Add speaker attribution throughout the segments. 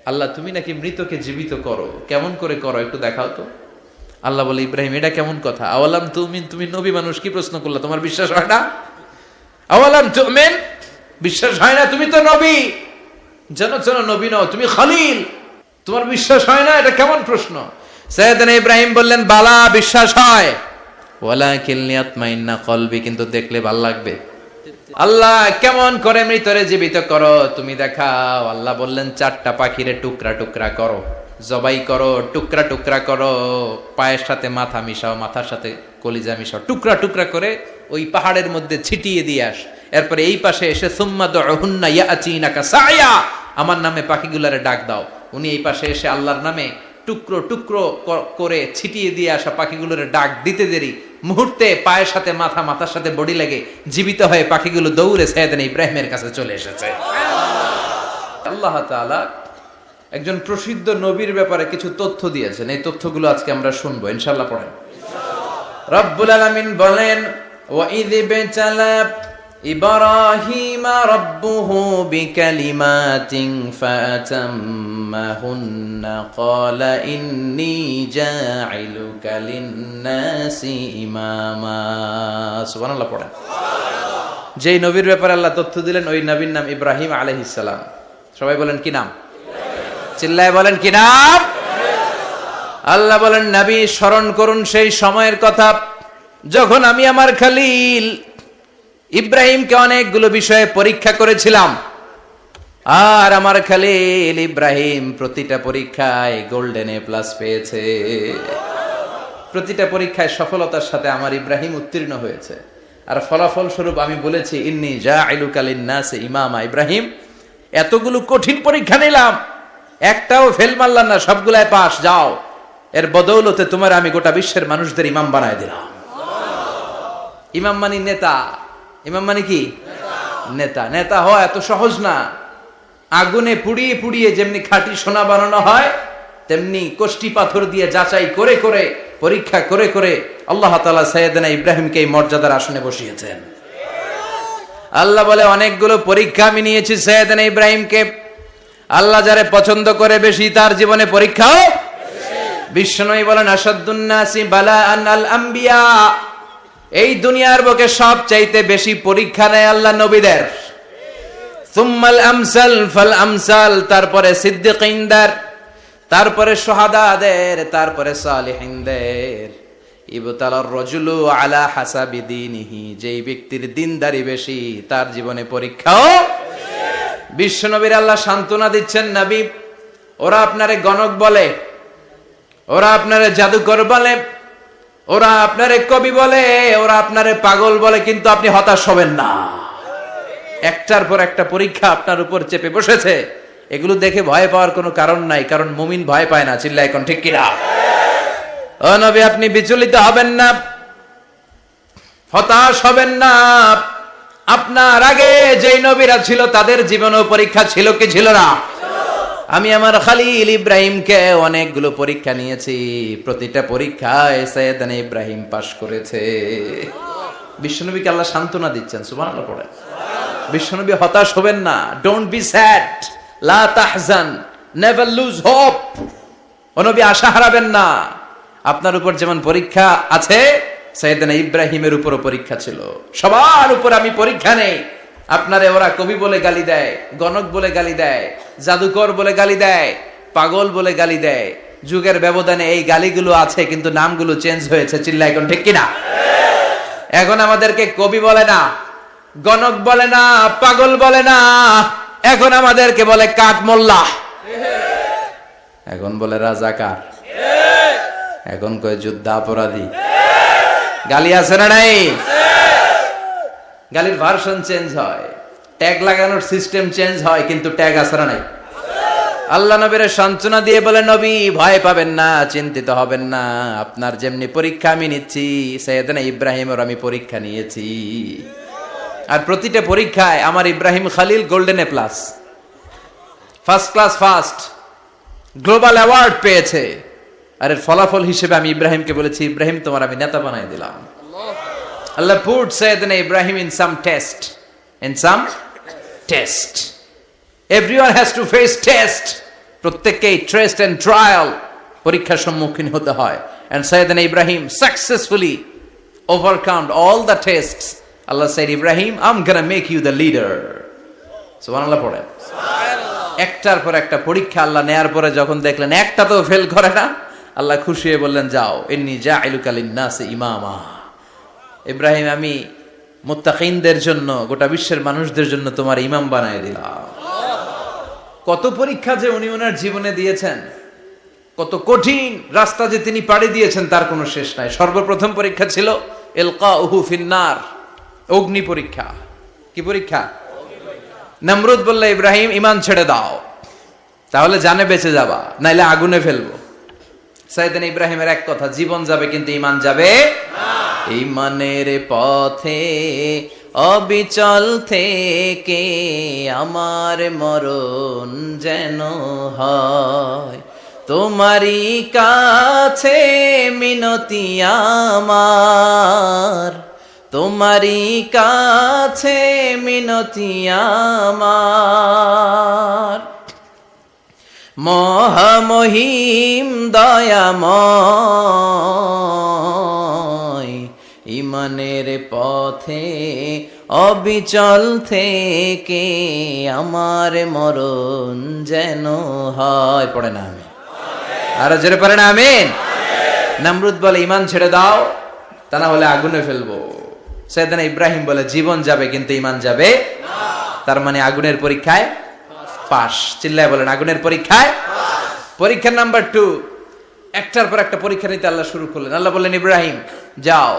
Speaker 1: আল্লাহ তুমি নাকি মৃতকে জীবিত করো, কেমন করে করো একটু দেখাও তো। আল্লাহ বলে, ইব্রাহিম এটা কেমন কথা? আওয়ালাম তুমিন, তুমি নবী মানুষ কি প্রশ্ন করলা, তোমার বিশ্বাস হয় না? আওয়ালাম তুমিন, বিশ্বাস হয় না? তুমি তো নবী, জানো নবী নও, তুমি খলিল, তোমার বিশ্বাস হয় না? এটা কেমন প্রশ্ন? সাইয়েদনা ইব্রাহিম বললেন, বালা বিশ্বাস হয়, ওয়ালাকিন লিয়াতমাইন্না কলবি, কিন্তু দেখলে ভালো লাগবে। আল্লাহ কেমন করে মৃতরে জীবিত করো তুমি দেখাও। আল্লাহ বললেন, 4টা পাখিরে টুকরা টুকরা করো, জবাই করো, টুকরা টুকরা করো, পায়ের সাথে মাথা মিশাও, মাথার সাথে কলিজা মিশাও, টুকরা টুকরা করে ওই পাহাড়ের মধ্যে ছিটিয়ে দিয়ে আস। এরপরে এই পাশে এসে সুম্মা দুহুন্না ইয়াতিনাকা সায়া, আমার নামে পাখিগুলারে ডাক দাও। উনি এই পাশে এসে আল্লাহর নামে টুকরো টুকরো করে ছিটিয়ে দিয়ে আসা পাখিগুলোর ডাক দিতে দেরি, মুহূর্তে পায়ের সাথে মাথা, মাথার সাথে বডি লেগে জীবিত হয়ে পাখিগুলো দৌড়ে সাইয়েদনা ইব্রাহিমের কাছে চলে এসেছে। আল্লাহ তাআলা একজন প্রসিদ্ধ নবীর ব্যাপারে কিছু তথ্য দিয়েছেন, এই তথ্যগুলো আজকে আমরা শুনবো ইনশাআল্লাহ। পড়েন। রব্বুল আলামিন বলেন, ওয়া ইয বিতালা ইব্রাহিমা রাব্বুহু বিকালিমাতিন ফাতাম্মাহুন্না ক্বালা ইন্নী জাইলুকা লিন-নাসি ইমামা। সুবহানাল্লাহ পড়েন। যেই নবীর ব্যাপারে আল্লাহ তথ্য দিলেন ওই নবীর নাম ইব্রাহিম আলাইহিস সালাম। সবাই বলেন কি নাম? চিল্লায় বলেন কি নাম? আল্লাহ বলেন, নবী স্মরণ করুন সেই সময়ের কথা যখন আমি আমার খলিল ইব্রাহিমকে অনেকগুলো বিষয়ে পরীক্ষা করেছিলাম, আর আমার খলিল ইব্রাহিম প্রতিটা পরীক্ষায় গোল্ডেন এ প্লাস পেয়েছে। প্রতিটা পরীক্ষায় সফলতার সাথে আমার ইব্রাহিম উত্তীর্ণ হয়েছে। আর ফলাফল স্বরূপ আমি বলেছি, ইন্নী জাইলুকা লিন-নাসি ইমামা। ইব্রাহিম, এতগুলো কঠিন পরীক্ষা নিলাম, একটাও ফেল মারলাম না, সবগুলাই পাস। যাও, এর বদৌলতে তোমার আমি গোটা বিশ্বের মানুষদের ইমাম বানায় দিলাম। ইমাম মানে নেতা। ইমাম মানে কি? নেতা। নেতা হওয়া এত সহজ না। আগুনে পুড়িয়ে পুড়িয়ে যেমনি খাঁটি সোনা বানানো হয়, তেমনি কষ্টি পাথর দিয়ে যাচাই করে করে, পরীক্ষা করে করে আল্লাহ তাআলা সাইয়েদনা ইব্রাহিমকে এই মর্যাদার আসনে বসিয়েছেন। আল্লাহ বলে, অনেকগুলো পরীক্ষা আমি নিয়েছি সাইয়েদনা ইব্রাহিমকে। আল্লাহ যারে পছন্দ করে বেশি, তার জীবনে পরীক্ষাও বিশ্বনবী বলেন, আসাদ্দুন নাসি বালাআন আল আম্বিয়া। এই দুনিয়ার বুকে সবচাইতে বেশি পরীক্ষা নেয় আল্লাহ নবীদের। সুম্মাল আমসাল ফাল আমসাল, তারপরে সিদ্দিকিনদের, তারপরে শুহাদাদের, তারপরে সালিহিনদের। ইবতালার রাজুলু আলা হাসাবি দীনিহি, যেই ব্যক্তির দিনদারি বেশি তার জীবনে পরীক্ষাও। বিশ্বনবীর আল্লাহ সান্ত্বনা দিচ্ছেন, নবী ওরা আপনারে গণক বলে, ওরা আপনারে জাদুকর বলে, ওরা আপনারে কবি বলে, ওরা আপনারে পাগল বলে, কিন্তু আপনি হতাশ হবেন না। একটার পর একটা পরীক্ষা আপনার উপর চেপে বসেছে, এগুলো দেখে ভয় পাওয়ার কোনো কারণ নাই, কারণ মুমিন ভয় পায় না। চিল্লায় এখন ঠিক কিনা? ও নবী, আপনি বিচলিত হবেন না, হতাশ হবেন না। আপনার আগে যেই নবীরা ছিল তাদের জীবনেও পরীক্ষা ছিল কি ছিল না? আমি আমার খলিল ইব্রাহিমকে অনেকগুলো পরীক্ষা নিয়েছি, প্রতিটা পরীক্ষায় সাইয়েদনা ইব্রাহিম পাশ করেছে। বিশ্বনবীকে আল্লাহ সান্ত্বনা দিচ্ছেন। সুবহানাল্লাহ পড়ে। বিশ্বনবী হতাশ হবেন না। ডোন্ট বি স্যাড, লা তাহজান, নেভার লুজ হোপ। ও নবী, আশা হারাবেন না। আপনার উপর যেমন পরীক্ষা আছে, সাইয়েদনা ইব্রাহিমের উপরও পরীক্ষা ছিল। সবার উপর আমি পরীক্ষা নেই। আপনারে ওরা কবি বলে গালি দেয়, গণক বলে গালি দেয়, জাদুকর বলে গালি দেয়, পাগল বলে গালি দেয়। যুগের ব্যবধানে এই গালিগুলো আছে, কিন্তু নামগুলো চেঞ্জ হয়েছে। চিল্লায় এখন ঠিক কিনা? এখন আমাদেরকে কবি বলে না, গণক বলে না, পাগল বলে না, এখন আমাদেরকে বলে কাঠ মোল্লা, এখন বলে রাজাকার, এখন কয় যুদ্ধাপরাধী। গালি আছে না নাই? গালির ভার্সন চেঞ্জ হয়, ট্যাগ লাগানোর সিস্টেম চেঞ্জ হয়, কিন্তু ট্যাগ আছে না নাই? আল্লাহ নবীর সান্ত্বনা দিয়ে বলে, নবী ভয় পাবেন না, চিন্তিত হবেন না। আপনার যেমনি পরীক্ষা আমি নিচ্ছি, সাইয়েদনা ইব্রাহিমের আমি পরীক্ষা নিয়েছি। আর প্রতিটা পরীক্ষায় আমার Ibrahim Khalil golden A plus, first class first, global award পেয়েছে। আর এর ফলাফল হিসেবে আমি ইব্রাহিমকে বলেছি, ইব্রাহিম তোমার আমি নেতা বানাই দিলাম। Allah put Sayyidina Ibrahim in some test. In some test. Everyone has to face test. প্রত্যেককেই টেস্ট এন্ড ট্রায়াল, পরীক্ষার সম্মুখীন হতে হয়। এন্ড সাইয়েদনা Ibrahim successfully overcome all the tests. Allah said, Ibrahim, I'm gonna make you the leader. সুবহানাল্লাহ পড়েন। একটার পর একটা পরীক্ষা আল্লাহ নেয়ার পরে যখন দেখলেন একটা তো ফেল করে না, আল্লাহ খুশি হয়ে বললেন, যাও, ইন্নী জাইলুকা লিন-নাসি ইমামা। ইব্রাহিম, আমি মুত্তাকিনদের জন্য, গোটা বিশ্বের মানুষদের জন্য তোমার ইমাম বানায় দিলাম। কত পরীক্ষা যে উনি ওনার জীবনে দিয়েছেন, কত কঠিন রাস্তা যে তিনি পাড়ি দিয়েছেন তার কোনো শেষ নাই। সর্বপ্রথম পরীক্ষা ছিল ইলকাউহু ফিন্নার, অগ্নি পরীক্ষা। কি পরীক্ষা? নমরুদ বলল, ইব্রাহিম ঈমান ছেড়ে দাও, তাহলে জানে বেঁচে যাবা, নাইলে আগুনে ফেলবো। সাইয়েদনা ইব্রাহিমের এক কথা, জীবন যাবে কিন্তু ঈমান যাবে না। ঈমানের পথে অবিচল থেকে আমার মরণ যেন হয়, তোমারই কাছে মিনতি আমার, তোমারই কাছে মিনতি আমার। মহামহিম দয়াময়, ঈমানের পথে অবিচল থেকে আমার মরণ যেন হয়। পড়ে না আমি আর জোরে পড়ে না আমিন। নমরুদ বলে, ঈমান ছেড়ে দাও, তা না হলে আগুনে ফেলবো। সাইয়েদনা ইব্রাহিম বলে, জীবন যাবে কিন্তু ঈমান যাবে না। তার মানে আগুনের পরীক্ষায় পাস। চিল্লায় বলেন, আগুনের পরীক্ষায় পরীক্ষা নাম্বার 2। একটার পর একটা পরীক্ষা নিতে আল্লাহ শুরু করলেন। আল্লাহ বললেন, ইব্রাহিম যাও,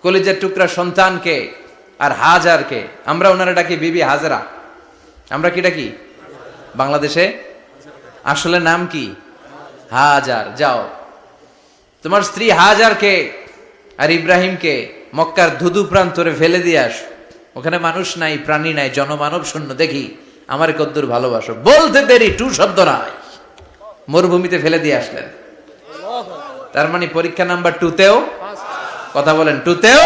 Speaker 1: কলিজার টুকরা সন্তানকে আর হাজারকে, আমরা ওনারা ডাকি বিবি হাজরা, আমরা কি ডাকি বাংলাদেশে, আসলে নাম কি হাজার, যাও তোমার স্ত্রী হাজারকে আর ইব্রাহিমকে মক্কার ধুধু প্রান্তরে ফেলে দিয়ে আস। ওখানে মানুষ নাই, প্রাণী নাই, জনমানব শূন্য, দেখি আমার কদ্দুর ভালোবাসো। বলতে দেরি, টু শব্দ নাই, মরুভূমিতে ফেলে দিয়ে আসলেন। তার মানে পরীক্ষা নাম্বার 2তেও, কথা বলেন, 2তেও।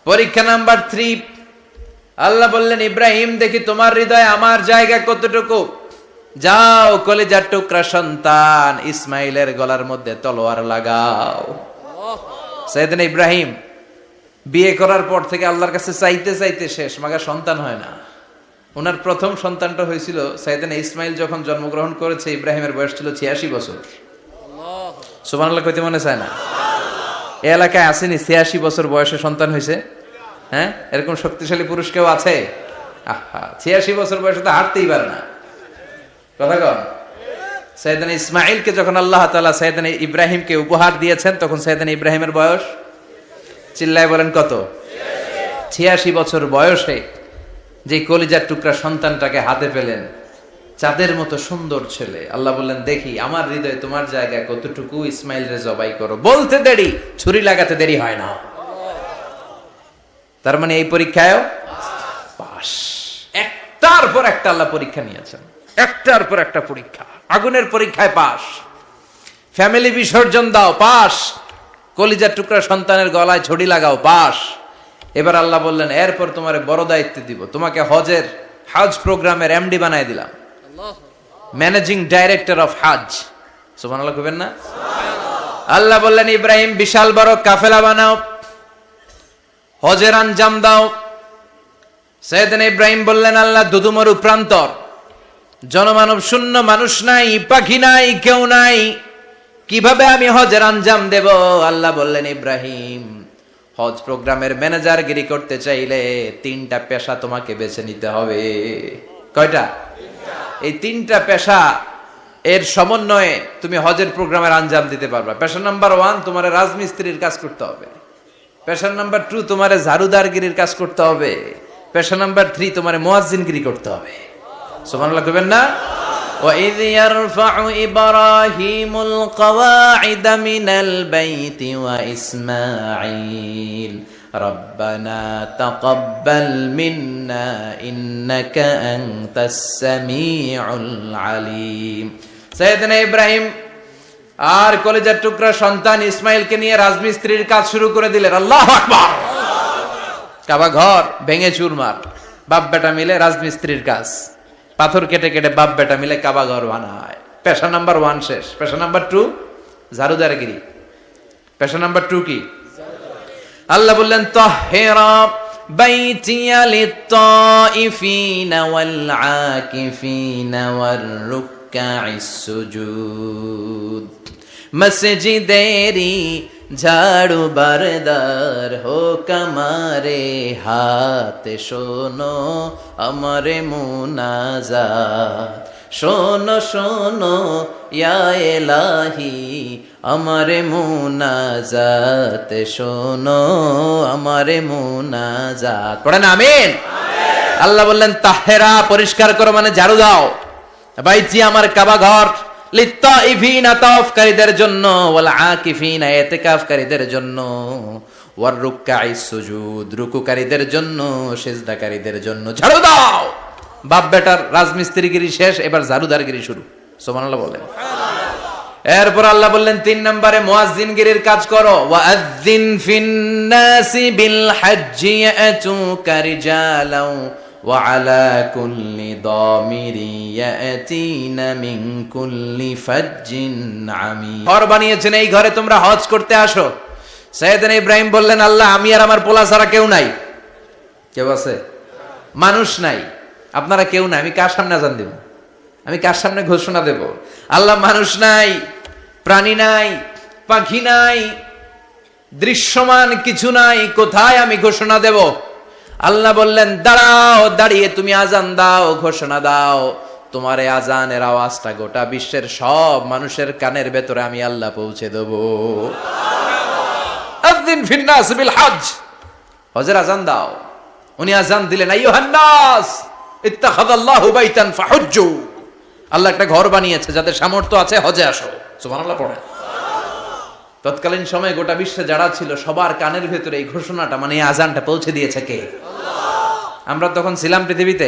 Speaker 1: পরীক্ষা নাম্বার 3, আল্লাহ বললেন, ইব্রাহিম দেখি তোমার হৃদয়ে আমার জায়গা কতটুকু, যাও কলিজার টুকরা সন্তান ইসমাইলের গলার মধ্যে তলোয়ার লাগাও। সাইয়েদনা ইব্রাহিম বিয়ে করার পর থেকে আল্লাহর কাছে চাইতে চাইতে শেষ, মাগা সন্তান হয় না। ওনার প্রথম সন্তানটা হয়েছিল সাইয়েদনা ইসমাইল যখন জন্মগ্রহণ করেছে, ইব্রাহিমের বয়স ছিল 86 বছর। সুবহানাল্লাহ কইতে মনে চায় না? এই এলাকায় আসেনি 86 বছর বয়সে সন্তান হয়েছে? হ্যাঁ, এরকম শক্তিশালী পুরুষ কেউ আছে? আহা, 86 বছর বয়সে তো হাঁটতেই পারে না। কথা কন। সাইয়েদনা ইসমাইলকে যখন আল্লাহ তাআলা সাইয়েদনা ইব্রাহিমকে উপহার দিয়েছেন, তখন সাইয়েদনা ইব্রাহিমের বয়স, চিল্লায় বলেন কত? 86 বছর বয়সে যে কলিজার টুকরা সন্তানটাকে হাতে পেলেন, চাঁদের মতো সুন্দর ছেলে। আল্লাহ বললেন, দেখি আমার হৃদয়ে তোমার জায়গা কতটুকু, ইসমাইল রে জবাই করো। বলতে দেরি, ছুরি লাগাতে দেরি হয় না। তার মানে এই পরীক্ষায়ও পাস। একটার পর একটা আল্লাহ পরীক্ষা নিয়েছেন, একটার পর একটা পরীক্ষা। আগুনের পরীক্ষায় পাস, ফ্যামিলি বিসর্জন দাও, পাস, কলিজার টুকরা সন্তানের গলায় ছড়ি লাগাও, পাস। এবার আল্লাহ বললেন, এরপর তোমারে বড় দায়িত্ব দিব, তোমাকে হজ প্রোগ্রামের এমডি বানায় দিলাম, ম্যানেজিং ডাইরেক্টর অফ হজ। সুবহানাল্লাহ কইবেন না? আল্লাহ বললেন, ইব্রাহিম বিশাল বড় কাফেলা বানাও, হজের আঞ্জাম দাও। সাইয়েদনা ইব্রাহিম বললেন, আল্লাহ দুদুমরু প্রান্তর, জনমানব শূন্য, মানুষ নাই, পাখি নাই, কেউ নাই, কিভাবে আমি হজের আঞ্জাম দেব? আল্লাহ বললেন, ইব্রাহিম হজ প্রোগ্রামের ম্যানেজারগিরি করতে চাইলে 3টা পেশা তোমাকে বেছে নিতে হবে। কয়টা? এই 3টা পেশা এর সমন্বয়ে তুমি হজের প্রোগ্রামের আঞ্জাম দিতে পারবা। পেশা নাম্বার 1, তোমার রাজমিস্ত্রির কাজ করতে হবে। পেশা নাম্বার 2, তোমার ঝাড়ুদারগিরির কাজ করতে হবে। পেশা নাম্বার 3, তোমার মুয়াজ্জিনগিরি করতে হবে। সুবহানাল্লাহ কইবেন না? وَإِذْ يَرْفَعُ إِبْرَاهِيمُ الْقَوَاعِدَ مِنَ الْبَيْتِ وَإِسْمَاعِيلُ رَبَّنَا تَقَبَّلْ مِنَّا إِنَّكَ أَنْتَ السَّمِيعُ الْعَلِيمُ। সাইয়েদনা ইব্রাহিম আর কলিজার টুকরা সন্তান ইসমাইলকে নিয়ে রাজমিস্ত্রির কাজ শুরু করে দিলেন। আল্লাহু আকবার! কাবা ঘর ভেঙে চুরমার, বাপ বেটা মিলে রাজমিস্ত্রির কাজ। পাথর কেটে কেটে বাপ বেটা মিলে কাবা ঘর বানায়। পেশা নাম্বার 1 শেষ। পেশা নাম্বার 2 ঝাড়ুদারগিরি। পেশা নাম্বার 2 কি? আল্লাহ বললেন তাহহিরা বাইতিয়া লিত-তাইফিনা ওয়াল আকিফিনা ওয়ার রুকআইস সুজুদ। মসজিদেরি ঝাড়ু বারদার হোক আমারে হাত, শোনো আমারে মুনাজাত। শোনো শোনো ইয়া ইলাহি আমারে মুনাজাত, শোনো আমারে মুনাজাত। পড়েন আমিন। আল্লাহ বললেন তাহেরা পরিষ্কার করো মানে ঝাড়ু দাও। বাইতি আমার কাবা ঘর, লিত্তাইফিনা তাওয়াফকারীদের জন্য, ওয়াল আকিফিনা ইতিকাফকারীদের জন্য, ওয়ার রুকআইস সুজুদ রুকুকারীদের জন্য, সিজদাকারীদের জন্য ঝাড়ু দাও। বাপ বেটার রাজমিস্ত্রিগিরি শেষ, এবার ঝাড়ুদারগিরি শুরু। সুবহানাল্লাহ বলেন। এরপর আল্লাহ বললেন 3 নম্বরে মুয়াজ্জিনগিরির কাজ করো। ওয়াআযযিন ফিন-নাসি বিল হজ্জি ইয়াতুকা রিজালাও ওয়া আলা কুল্লি দামিরি ইয়াতিনা মিন কুল্লি ফাজ্জিন আমিক। ঘর বানিয়েছেন, এই ঘরে তোমরা হজ করতে আসো। সাইয়েদনা ইব্রাহিম বললেন আল্লাহ আমি আর আমার পোলা ছাড়া কেউ নাই। কেউ আছে? মানুষ নাই, আপনারা কেউ নাই, আমি কার সামনে আযান দেব? আমি কার সামনে ঘোষণা দেব? আল্লাহ মানুষ নাই, প্রাণী নাই, পাখি নাই, দৃশ্যমান কিছু নাই, কোথায় আমি ঘোষণা দেব? আল্লাহ বললেন দাঁড়াও, দাঁড়িয়ে তুমি আজান দাও, ঘোষণা দাও। তোমার এই আজানের আওয়াজটা গোটা বিশ্বের সব মানুষের কানের ভেতরে আমি আল্লাহ পৌঁছে দেব। আযিন ফিন-নাস বিল হজ, হজের আজান দাও। উনি আজান দিলেন আইয়ুহান নাস ইত্তাখাযাল্লাহু বাইতান ফাহুজ্জু। আল্লাহ একটা ঘর বানিয়েছে, যাদের সামর্থ্য আছে হজে আসো। সুবহানাল্লাহ পড়েন। তৎকালীন সময়ে গোটা বিশ্বে যারা ছিল সবার কানের ভেতরে এই ঘোষণাটা মানে এই আজানটা পৌঁছে দিয়েছে কে? আল্লাহ। আমরা তখন ছিলাম পৃথিবীতে?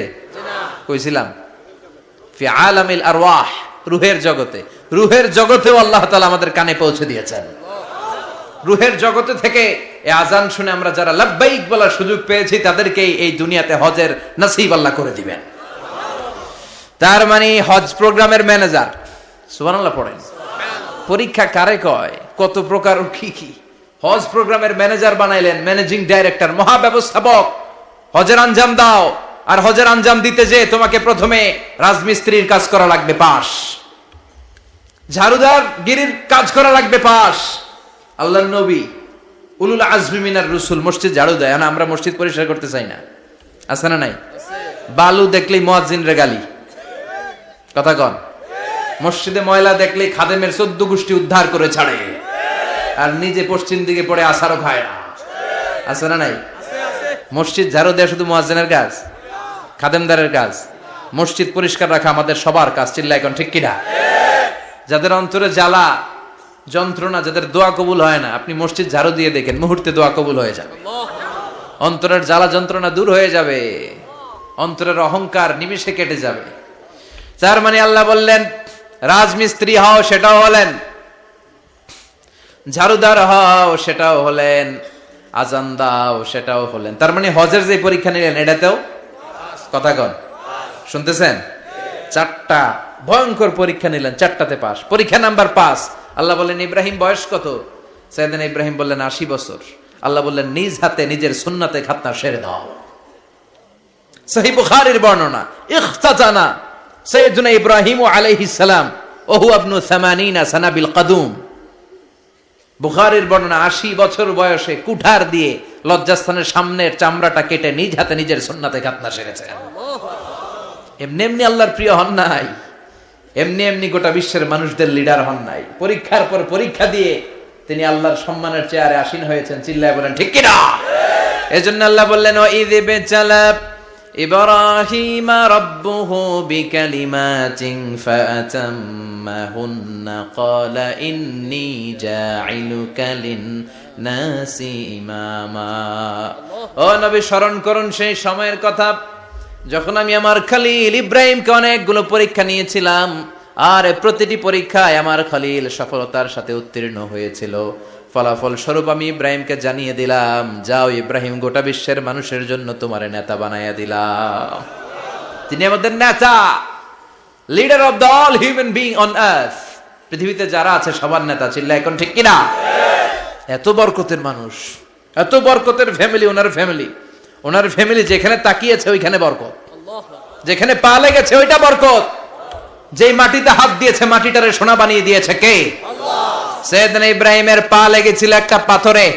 Speaker 1: কই ছিলাম? ফি আলামিল আরওয়াহ, রূহের জগতে। রূহের জগতেও আল্লাহ তাআলা আমাদের কানে পৌঁছে দিয়েছেন। রূহের জগতে থেকে এই আজান শুনে আমরা যারা লাব্বাইক বলার সুযোগ পেয়েছি তাদেরকে এই দুনিয়াতে হজের নসিব আল্লাহ করে দিবেন। তার মানে হজ প্রোগ্রামের ম্যানেজার। সুবহানাল্লাহ পড়েন। পরীক্ষা কারে কয়? কত প্রকার কি কি। হজ প্রোগ্রামের ম্যানেজার বানাইলেন, ম্যানেজিং ডাইরেক্টর, মহাব্যবস্থাপক। হজের আঞ্জাম দাও, আর হজের আঞ্জাম দিতে যে তোমাকে প্রথমে রাজমিস্ত্রির কাজ করা লাগবে পাস, ঝাড়ুদার গিরির কাজ করা লাগবে পাস। আল্লাহর নবী উলুল আজমি মিনার রসুল মসজিদ ঝাড়ু দেয়, না আমরা মসজিদ পরিষ্কার করতে চাই না? আছে না নাই? বালু দেখলেই মুয়াজ্জিনরে গালি, কথা কন। মসজিদে ময়লা দেখলেই খাদেমের 14 গোষ্ঠী উদ্ধার করে ছাড়ে, আর নিজে পশ্চিম দিকে পড়ে আসারও খায় না। আছে না নাই? মসজিদ ঝাড়ু দেয়া শুধু মুয়াজ্জিনের কাজ? খাদেমদারের কাজ? মসজিদ পরিষ্কার রাখা আমাদের সবার কাজ। চিল্লা এখন ঠিক কিনা? যাদের অন্তরে জ্বালা যন্ত্রণা, যাদের দোয়া কবুল হয় না, আপনি মসজিদ ঝাড়ু দিয়ে দেখেন মুহূর্তে দোয়া কবুল হয়ে যাবে। অন্তরের জ্বালা যন্ত্রণা দূর হয়ে যাবে, অন্তরের অহংকার নিমিষে কেটে যাবে। তার মানে আল্লাহ বললেন রাজমিস্ত্রি হও, সেটাও হলেন, ঝাড়ুদার হও, সেটাও হলেন, আজান দাও, সেটাও হলেন। তার মানে হজের যে পরীক্ষা নিলেন এটাতেও, কথা কন, শুনতেছেন? 4টা ভয়ঙ্কর পরীক্ষা নিলেন, 4টাতে পাস। পরীক্ষা নাম্বার 5। আল্লাহ বললেন ইব্রাহিম বয়স কত? সাইয়েদনা ইব্রাহিম বললেন 80 বছর। আল্লাহ বললেন নিজ হাতে নিজের সুন্নাতে খাতনা সেরে দাও। সহিহ বুখারীর বর্ণনা, ইখতাতানা সাইয়েদনা ইব্রাহিম আলাইহিস সালাম ওয়া হুয়া ইবনু 80 সানা বিল কদুম। বুখারীর বর্ণনা 80 বছর বয়সে কুঠার দিয়ে লজ্জাস্থানের সামনের চামড়াটা কেটে নিজ হাতে নিজের সুন্নাতে খাতনা সেরেছেন। এমনি এমনি আল্লাহর প্রিয় হন নাই, এমনি এমনি গোটা বিশ্বের মানুষদের লিডার হন নাই। পরীক্ষার পর পরীক্ষা দিয়ে তিনি আল্লাহর সম্মানের চেয়ারে আসীন হয়েছেন। চিল্লায় বলেন ঠিক কিনা? এজন্য আল্লাহ বললেন ওয়াইয বিতালা ইব্রাহিম রাব্বুহু বিকালিমাতিন ফাআতাম্মাহুন্না ক্বালা ইন্নী জাঈলুকা লিন-নাসি ইমামা। ও নবী স্মরণ করুন সেই সময়ের কথা যখন আমি আমার খলিল ইব্রাহিমকে অনেকগুলো পরীক্ষা নিয়েছিলাম, আর প্রতিটি পরীক্ষায় আমার খলিল সফলতার সাথে উত্তীর্ণ হয়েছিল। ফলাফল স্বরূপ আমি ইব্রাহিমকে জানিয়ে দিলাম, যাও ইব্রাহিম, গোটা বিশ্বের মানুষের জন্য তোমার নেতা বানাইয়া দিলাম। তিনি আমাদের নেতা, leader of the all human being on earth. পৃথিবীতে যারা আছে সবার নেতা, চিল্লা এখন ঠিক কিনা? এত বরকতের মানুষ, এত বরকতের ফ্যামিলি, ওনার ফ্যামিলি যেখানে তাকিয়েছে ওইখানে বরকত, যেখানে পা লেগেছে ওইটা বরকত। যেই মাটিতে হাত দিয়েছে মাটিটারে সোনা বানিয়ে দিয়েছে কে? সৈয়দনা ইব্রাহিমের পা লেগেছিল একটা পাথরে,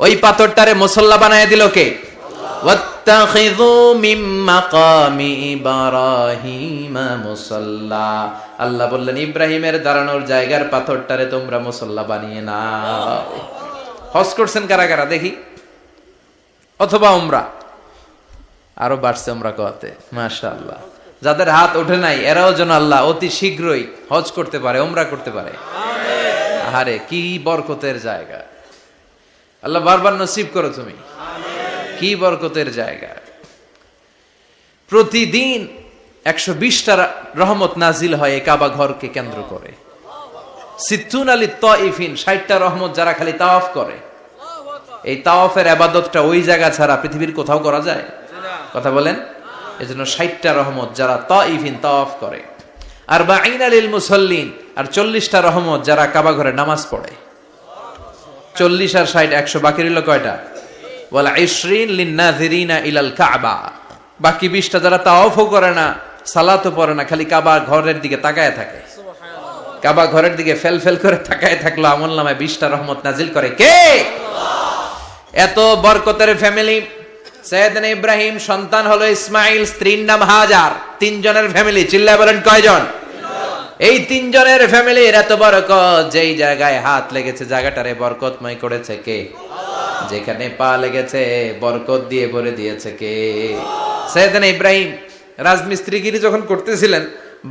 Speaker 1: ওই পাথরটারে মুসল্লা বানিয়ে দিল কে? ওয়াত্তাখিযু মিন মাকামি ইব্রাহিমা মুসাল্লা। আল্লাহ বললেন ইব্রাহিমের দাঁড়ানোর জায়গার পাথরটারে তোমরা মুসল্লা বানিয়ে নাও। হজ করছেন কারা কারা দেখি, অথবা উমরা? আরো বাড়ছে উমরা করতে, মাশাআল্লাহ। যাদের হাত ওঠে নাই এরাও যেন আল্লাহ অতি শীঘ্রই হজ করতে পারে, উমরা করতে পারে। আরে কি বরকতের জায়গা, আল্লাহ বারবার নসিব করো তুমি। কি বরকতের জায়গা। প্রতিদিন 120টা রহমত নাজিল হয় এই কাবা ঘরকে কেন্দ্র করে। সিত্তুন আলী তাইফিন, 60টা রহমত যারা খালি তাওয়াফ করে। এই তাওয়াফের ইবাদতটা ওই জায়গা ছাড়া পৃথিবীর কোথাও করা যায়? কথা বলেন। এজন্য 60টা রহমত যারা তাইফিন তাওয়াফ করে। আর বাঈনা লিল মুসাল্লিন, আর 40টা রহমত যারা কাবা ঘরে নামাজ পড়ে। 40 আর 60 100, বাকি রইল কয়টা? ওয়ালা 20 লিন-নাযিরিনা ইলাল কাবা। বাকি 20টা যারা তাওয়াফও করে না, সালাতও পড়ে না, খালি কাবা ঘরের দিকে তাকায় থাকে। কাবা ঘরের দিকে ফেল করে তাকায় থাকলো, আমলনামায় 20টা রহমত নাজিল করে কে? এত বরকতের ফ্যামিলি। সৈয়দনা ইব্রাহিম সন্তান হলো ইসমাইল, স্ত্রীর নাম হাজার। 3 জনের ফ্যামিলি, চিল্লায় বলেন কয়জন? এই 3 জনের ফ্যামিলির এত বরকত, যেই জায়গায় হাত লেগেছে জায়গাটারে বরকতময় করেছে কে? যেখানে পা লেগেছে বরকত দিয়ে ভরে দিয়েছে কে? সৈয়দনা ইব্রাহিম রাজমিস্ত্রিগিরি যখন করতেছিলেন,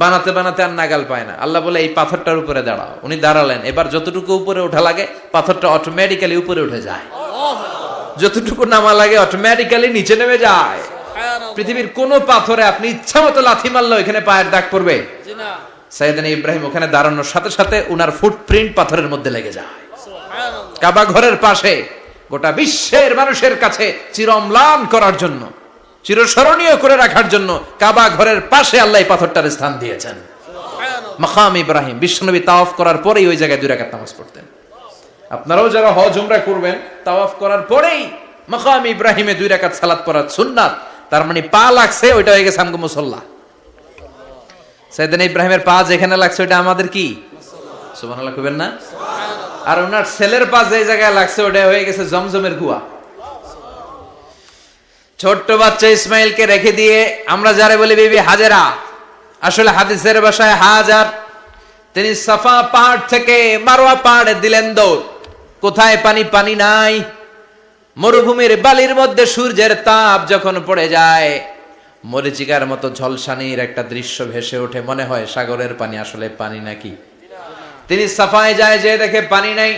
Speaker 1: বানাতে বানাতে আর নাগাল পায় না। আল্লাহ বলে এই পাথরটার উপরে দাঁড়াও। উনি দাঁড়ালেন, এবার যতটুকু উপরে ওঠা লাগে পাথরটা অটোমেটিক্যালি উপরে উঠে যায়, যতটুকু নামা লাগে অটোমেটিক্যালি নিচে নেমে যায়। পৃথিবীর কোন পাথরে আপনি ইচ্ছা মতো লাথি মারলে এখানে পায়ের দাগ পড়বে? সৈয়দনা ইব্রাহিম ওখানে দাঁড়ানোর সাথে সাথে উনার ফুটপ্রিন্ট পাথরের মধ্যে লেগে যায়। কাবা ঘরের পাশে গোটা বিশ্বের মানুষের কাছে চিরম্লান করার জন্য, চিরস্মরণীয় করে রাখার জন্য কাবা ঘরের পাশে আল্লাহ এই পাথরটার স্থান দিয়েছেন। মাকাম ইব্রাহিম। বিশ্বনবী তাওয়াফ করার পরেই ওই জায়গায় 2 রাকাত নামাজ পড়তেন। আপনারাও যারা হজ উমরা করবেন, তাওয়াফ করার পরেই মাকাম ইব্রাহিমে 2 রাকাত সালাত পড়া সুন্নাত। তার মানে পা লাগছে, ওইটা হয়ে গেছে আমগো মুসল্লা। সৈয়দনা ইব্রাহিমের পা যেখানে লাগছে ওইটা আমাদের কি? সুবহানাল্লাহ কইবেন না? আর ওনার ছেলের পা যে জায়গায় লাগছে ওটা হয়ে গেছে জমজমের কুয়া। ছোট্ট বাচ্চা ইসমাইলকে রেখে দিয়ে আমরা যারে বলি বিবি হাজেরা, আসলে হাদিসের ভাষায় হাজার, তিনি সাফা পাহাড় থেকে মারওয়া পাহাড়ে দিলেন দৌড়। কোথায় পানি? পানি নাই। মরুভূমির বালির মধ্যে সূর্যের তাপ যখন পড়ে যায়, মরিচিকার মতো ঝলসানির একটা দৃশ্য ভেসে ওঠে, মনে হয় সাগরের পানি, আসলে পানি নাকি। তিনি সাফায় যায়, যে দেখে পানি নাই।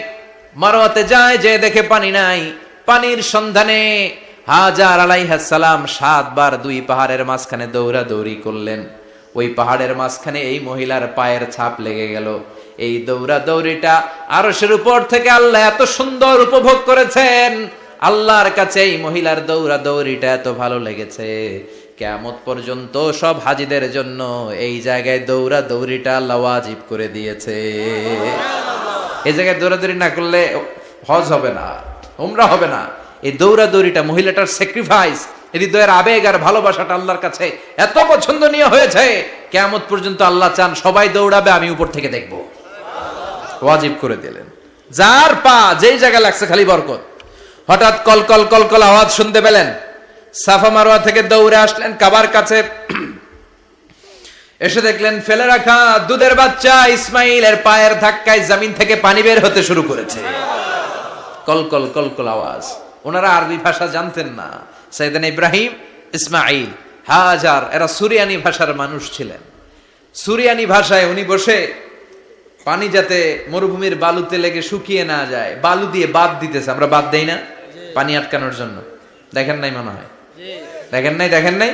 Speaker 1: মারওয়াতে যায়, যে দেখে পানি নাই। পানির সন্ধানে হাজার আলাইহিস সালাম 7 বার 2 পাহাড়ের মাঝখানে দৌড়াদৌড়ি করলেন। ওই পাহাড়ের মাঝখানে এই মহিলার পায়ের ছাপ লেগে গেল। এই দৌড়াদৌড়িটা আরশের উপর থেকে আল্লাহ এত সুন্দর উপভোগ করেছেন। আল্লাহর কাছে এই মহিলার দৌড়াদৌড়িটা এত ভালো লেগেছে, কিয়ামত পর্যন্ত সব হাজীদের জন্য এই জায়গায় দৌড়াদৌড়িটা আল্লাহ ওয়াজিব করে দিয়েছে। এই জায়গায় দৌড়াদৌড়ি না করলে হজ হবে না, উমরা হবে না। এই দৌড়াদৌড়িটা, মহিলাটার স্যাক্রিফাইস, হৃদয়ের আবেগ আর ভালোবাসাটা আল্লাহর কাছে এত পছন্দনীয় হয়েছে, কিয়ামত পর্যন্ত আল্লাহ চান সবাই দৌড়াবে, আমি উপর থেকে দেখব। ওয়াজিব করে দিলেন। যার পা যেই জায়গায় লাগছে খালি বরকত। হঠাৎ কলকল কলকল আওয়াজ শুনতে পেলেন। সাফা মারওয়া থেকে দৌড়ে আসলেন কাবার কাছে। এসে দেখলেন ফেলে রাখা দুধের বাচ্চা ইসমাইলের পায়ের ধাক্কায় জমিন থেকে পানি বের হতে শুরু করেছে। কলকল কলকল আওয়াজ। ওনারা আরবি ভাষা জানতেন না। সৈয়দনা ইব্রাহিম, ইসমাইল, হাজার এরা সুরিয়ানি ভাষার মানুষ ছিলেন। সুরিয়ানি ভাষায় উনি বসে পানি যাতে মরুভূমির বালুতে লেগে শুকিয়ে না যায়, বালু দিয়ে বাদ দিতেছে। আমরা বাদ দেই না পানি আটকানোর জন্য? দেখেন নাই মনে হয়? দেখেন নাই?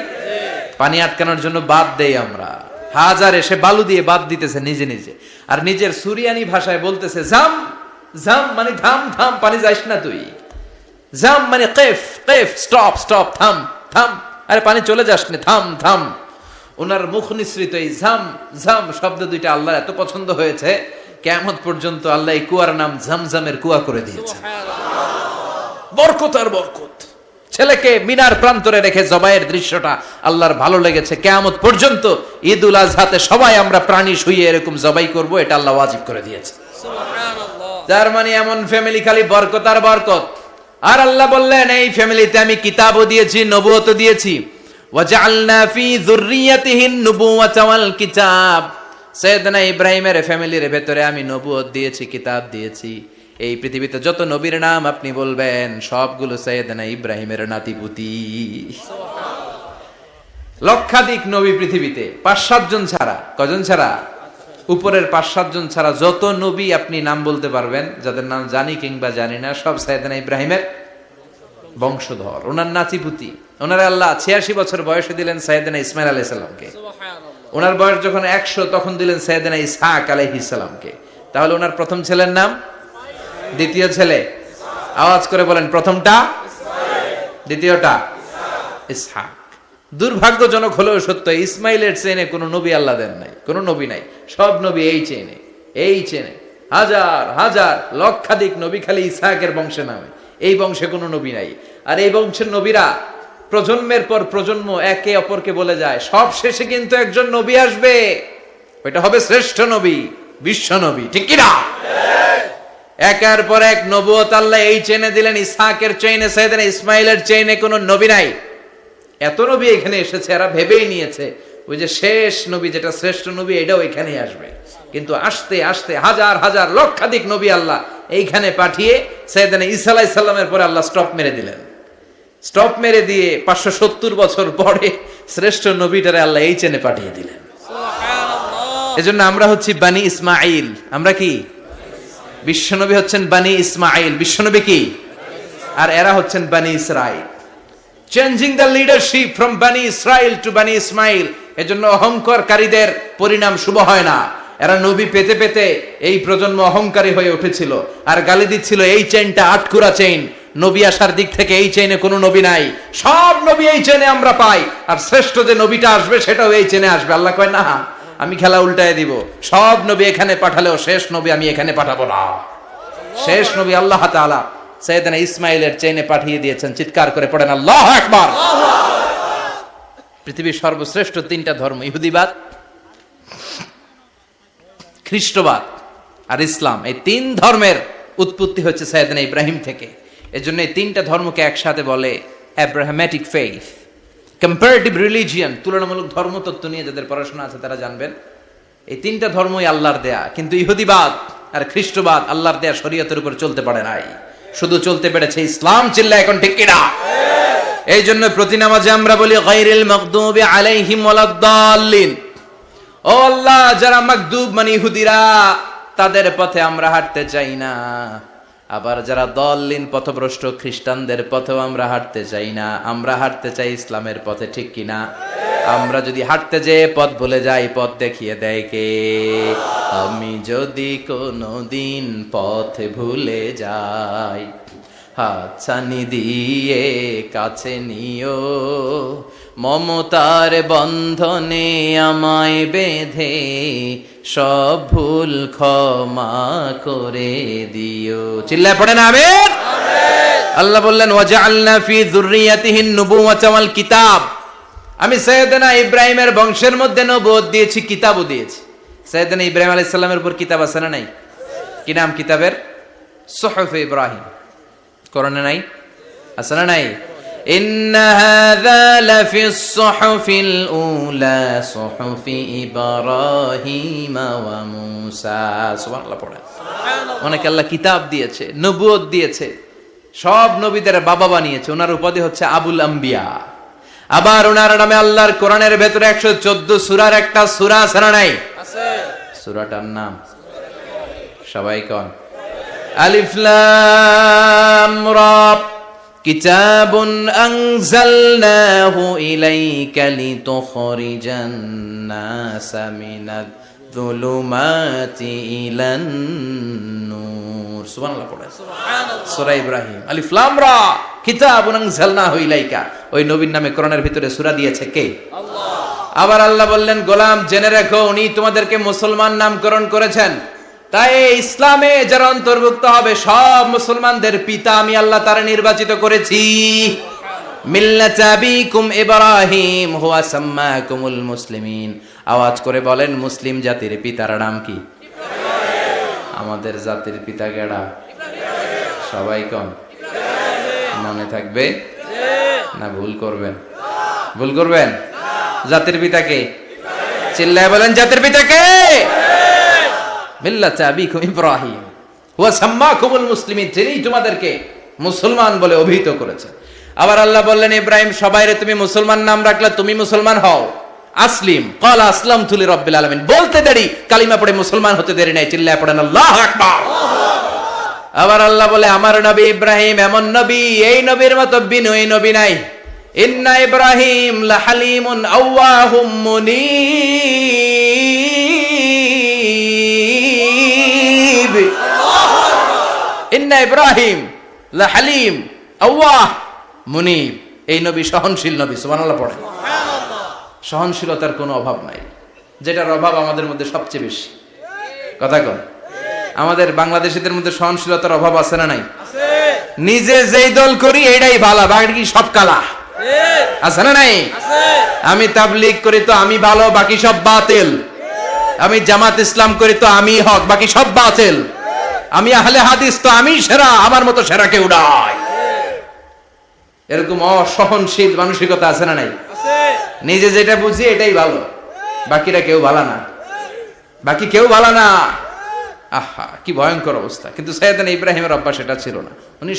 Speaker 1: পানি আটকানোর জন্য বাদ দেই আমরা। হাজার এসে বালু দিয়ে বাদ দিতেছে নিজে নিজে, আর নিজের সুরিয়ানি ভাষায় বলতেছে জাম জাম, মানে থাম থাম, পানি যাইস না তুই। জাম মানে কেফ কেফ, স্টপ স্টপ, থাম থাম, আরে পানি চলে যাস না, থাম থাম। ওনার মুখ নিঃসৃত এই ঝাম ঝাম শব্দ দুইটা আল্লাহর এত পছন্দ হয়েছে, কিয়ামত পর্যন্ত আল্লাহ এই কুয়ার নাম ঝমঝমের কুয়া করে দিয়েছে। বরকত আর বরকত। ছেলেকে মিনার প্রান্তরে রেখে জবাইয়ের দৃশ্যটা আল্লাহর ভালো লেগেছে। কিয়ামত পর্যন্ত ঈদ উল আজহাতে সবাই আমরা প্রাণী শুইয়ে এরকম জবাই করব, এটা আল্লাহ ওয়াজিব করে দিয়েছে। যার মানে এমন ফ্যামিলি খালি বরকত আর বরকত। আর আল্লাহ বললেন এই ফ্যামিলিতে আমি কিতাবও দিয়েছি, নবুয়তও দিয়েছি। ওয়াজআলনা ফি যুররিয়াতিহিন নুবুওয়াতা ওয়াল কিতাব। সাইয়েদনা ইব্রাহিমের ফ্যামিলির ভেতরে আমি নবুয়ত দিয়েছি, কিতাব দিয়েছি। এই পৃথিবীতে যত নবীর নাম আপনি বলবেন সবগুলো সাইয়েদনা ইব্রাহিমের নাতিপুতি। লক্ষাধিক নবী পৃথিবীতে, 5-7 জন ছাড়া। কজন ছাড়া? উপরের 5-7 জন ছাড়া যত নবী আপনি নাম বলতে পারবেন, যাদের নাম জানি কিংবা জানি না, সব সাইয়েদনা ইব্রাহিমের বংশধর, ওনার নাতিপুতি। ওনার আল্লাহ 86 বছর বয়সে দিলেন সাইয়েদনা ইসমাইল আলাইহিস সালামকে। ওনার বয়স যখন 100 তখন দিলেন সাইয়েদনা ইসহাক আলাইহিস সালামকে। তাহলে ওনার প্রথম ছেলের নাম, দ্বিতীয় ছেলে, আওয়াজ করে বলেন, প্রথমটা দ্বিতীয়টা ইসহাক। দুর্ভাগ্যজনক হলেও সত্য, ইসমাইলের চেনে কোনো নবী আল্লাহ দেন নাই, কোনো নবী নাই। সব নবী এই চেনে, এই চেনে। হাজার হাজার লক্ষাধিক নবী খালি ইসহাকের বংশে নামে, এই বংশে কোনো নবী নাই। আর এই বংশের নবীরা প্রজন্মের পর প্রজন্ম একে অপরকে বলে যায়, সব শেষে কিন্তু একজন নবী আসবে, ওইটা হবে শ্রেষ্ঠ নবী, বিশ্ব নবী। ঠিক কিনা? একের পর এক নবুয়ত আল্লাহ এই চেনে দিলেন। ইসহাকের চেইনে, সাইয়েদনা ইসমাইলের চেইনে কোনো নবী নাই। এত নবী এখানে এসেছে, এরা ভেবেই নিয়েছে ওই যে শেষ নবী, যেটা শ্রেষ্ঠ নবী, এটাও এখানেই আসবে। কিন্তু আস্তে আস্তে হাজার হাজার লক্ষাধিক নবী আল্লাহ এইখানে পাঠিয়ে সাইয়েদনা ঈসা আলাইহিস সালামের পরে আল্লাহ স্টপ মেরে দিলেন। স্টপ মেরে দিয়ে 570 বছর পরে শ্রেষ্ঠ নবীটারে আল্লাহ এই চেনে পাঠিয়ে দিলেন। এজন্য আমরা হচ্ছি বানি ইসমাইল। আমরা কি? বিশ্বনবী হচ্ছেন বানি ইসমাইল, বিশ্বনবী কি? আর এরা হচ্ছেন বানি Israil. Changing the leadership from বানি ইসরাইল টু বানি ইসমাইল। এজন্য অহংকারকারীদের পরিণাম শুভ হয় না। এরা নবী পেতে পেতে এই প্রজন্ম অহংকারী হয়ে উঠেছিল আর গালি দিচ্ছিল এই চেইনটা আটকুরা চেইন, নবী আসার দিক থেকে এই চেইনে কোনো নবী নাই, সব নবী এই চেইনে আমরা পাই, আর শ্রেষ্ঠ যে নবীটা আসবে সেটাও এই চেইনে আসবে। আল্লাহ কয় না, আমি খেলা উল্টায় দিব, সব নবী এখানে পাঠালেও শেষ নবী আমি এখানে পাঠাবো না। শেষ নবী আল্লাহ তাআলা সাইয়েদনা ইসমাইলের চেইনে পাঠিয়ে দিয়েছেন। চিৎকার করে পড়েন আল্লাহু আকবার। পৃথিবীর সর্বশ্রেষ্ঠ 3টা ধর্ম, ইহুদিবাদ, খ্রিস্টবাদ আর ইসলাম, এই 3 ধর্মের উৎপত্তি হচ্ছে সাইয়েদনা ইব্রাহিম থেকে। এজন্য এই 3টা ধর্মকে একসাথে বলে অ্যাব্রাহামেটিক ফেইথ, কম্পারেটিভ রিলিজিয়ন। তুলনামূলক ধর্মতত্ত্ব নিয়ে যাদের পড়াশোনা আছে তারা জানবেন এই 3টা ধর্মই আল্লাহর দেয়া। কিন্তু ইহুদিবাদ আর খ্রিস্টবাদ আল্লাহর দেয়া শরীয়তের উপর চলতে পারে নাই, শুধু চলতে পেরেছে ইসলাম। চিল্লা এখন ঠিক কিনা? এই জন্য প্রতি নামাজে আমরা বলি গায়রিল মাগদুবি আলাইহিম ওয়ালাদ-দাল্লিন। ও আল্লাহ, যারা মাগদুব মানে ইহুদিরা, তাদের পথে আমরা হাঁটতে চাই না। আবার যারা দল্লিন পথভ্রষ্ট খ্রিস্টানদের পথেও আমরা হাঁটতে চাই না, আমরা হাঁটতে চাই ইসলামের পথে। ঠিক কিনা? আমরা যদি হাঁটতে যেয়ে পথ ভুলে যাই, পথ দেখিয়ে দেয় কে? আমি যদি কোনোদিন পথ ভুলে যাই, হাতছানি দিয়ে কাছে নিও, মমতার বন্ধনে আমায় বেঁধে সব ভুল ক্ষমা করে দিও। চিল্লায় পড়েন আমিন। আল্লাহ বললেন ওয়াজআলনা ফি যুররিয়াতিহিন নুবুওয়াতা ওয়াল কিতাব। আমি সাইয়েদনা ইব্রাহিমের বংশের মধ্যে নবুয়ত দিয়েছি, কিতাবও দিয়েছি। সাইয়েদনা ইব্রাহিম আলাইহিস সালামের উপর কিতাব আছে না নাই? কি নাম কিতাবের? সুহুফে ইব্রাহিম। কোরআনে নাই? আছে না নাই? ইন্না হাযা লাফিস সুহুফিল উলা সুহুফি ইব্রাহিম ওয়া মূসা। সুবহানাল্লাহ পড়েন। অনেকে আল্লাহ কিতাব দিয়েছে, নবুয়ত দিয়েছে, সব নবীদের বাবা বানিয়েছে। ওনার উপাধি হচ্ছে আবুল আম্বিয়া। আবার ওনার নামে আল্লাহর কোরআনের ভেতরে 114 সূরার একটা সূরা আছে না নাই? আছে। সূরাটার নাম সবাই কোন? আলিফ লাম রা। কিতাবুন আনজালনাহু ইলাইকা লিতুখরিজান নাসা মিনাদ যুলুমাতি ইলান নূর। সুবহানাল্লাহ পড়েন। সুবহানাল্লাহ। সূরা ইব্রাহিম আলিফ লাম রা কিতাবুন আনজালনাহু ইলাইকা। ওই নবীর নামে কোরআনের ভিতরে সূরা দিয়েছে কে? আল্লাহ। আবার আল্লাহ বললেন, গোলাম জেনে রেখো উনি তোমাদেরকে মুসলমান নামকরণ করেছেন, তাই ইসলামে যারা অন্তর্ভুক্ত হবে সব মুসলমানদের পিতা আমি আল্লাহ তারা নির্বাচিত করেছি। মিল্লাত আবিকুম ইব্রাহিম হুয়া সাম্মাকুমুল মুসলিমিন। আওয়াজ করে বলেন, মুসলিম জাতির পিতার নাম কি? আমাদের জাতির পিতা কেডা? সবাই কোন? মনে থাকবে না ভুল করবেন? ভুল করবেন? জাতির পিতাকে চিল্লায় বলেন, জাতির পিতাকে। মিল্লাত আবিকুম ইব্রাহিম হুয়া সাম্মাকুমুল মুসলিমিন, যিনি তোমাদেরকে মুসলমান বলে অভিহিত করেছে। আবার আল্লাহ বললেন, ইব্রাহিম সবাইরে তুমি মুসলমান নাম রাখলে, তুমি মুসলমান হও। আসলিম ক্বালা আসলামতু লিরাব্বিল আলামিন, বলতে দেরি, কালিমা পড়ে মুসলমান হতে দেরি নাই, চিল্লায় পড়েন আল্লাহু আকবার। আবার আল্লাহ বলে, আমার নবী ইব্রাহিম এমন নবী, এই নবীর মতো বিনয়ী নবী নাই। ইন্না ইব্রাহিম লাহালিমুন আওয়াহুম মুনীব। ইন্না ইব্রাহিম লাহালিম আওয়াহ মুনীব, এই নবী সহনশীল নবী। সুবহানাল্লাহ পড়েন। সহনশীলতার কোনো অভাব নাই, যেটার অভাব আমাদের মধ্যে সবচেয়ে বেশি। কথা কন, আমাদের বাংলাদেশীদের মধ্যে সহনশীলতার অভাব আছে না নাই? নিজে যেই দল করি এইটাই ভালো, বাকি সব কালা। আছে না নাই? আমি তাবলীগ করি তো আমি ভালো, বাকি সব বাতিল। আমি জামাত ইসলাম করি তো আমি হক, বাকি সব বাতিল। আমি আহলে হাদিস তো আমি সেরা, আমার মতো সেরা কেউ নাই। এরকম অসহনশীল মানসিকতা আছে না নাই? নিজে যেটা বুঝি এটাই ভালো, বাকিরা কেউ ভালো না, বাকি কেউ ভালো না। আহা কি ভয়ঙ্কর অবস্থা। কিন্তু সাইয়েদনা ইব্রাহিমের অভ্যাস এটা ছিল না। উনি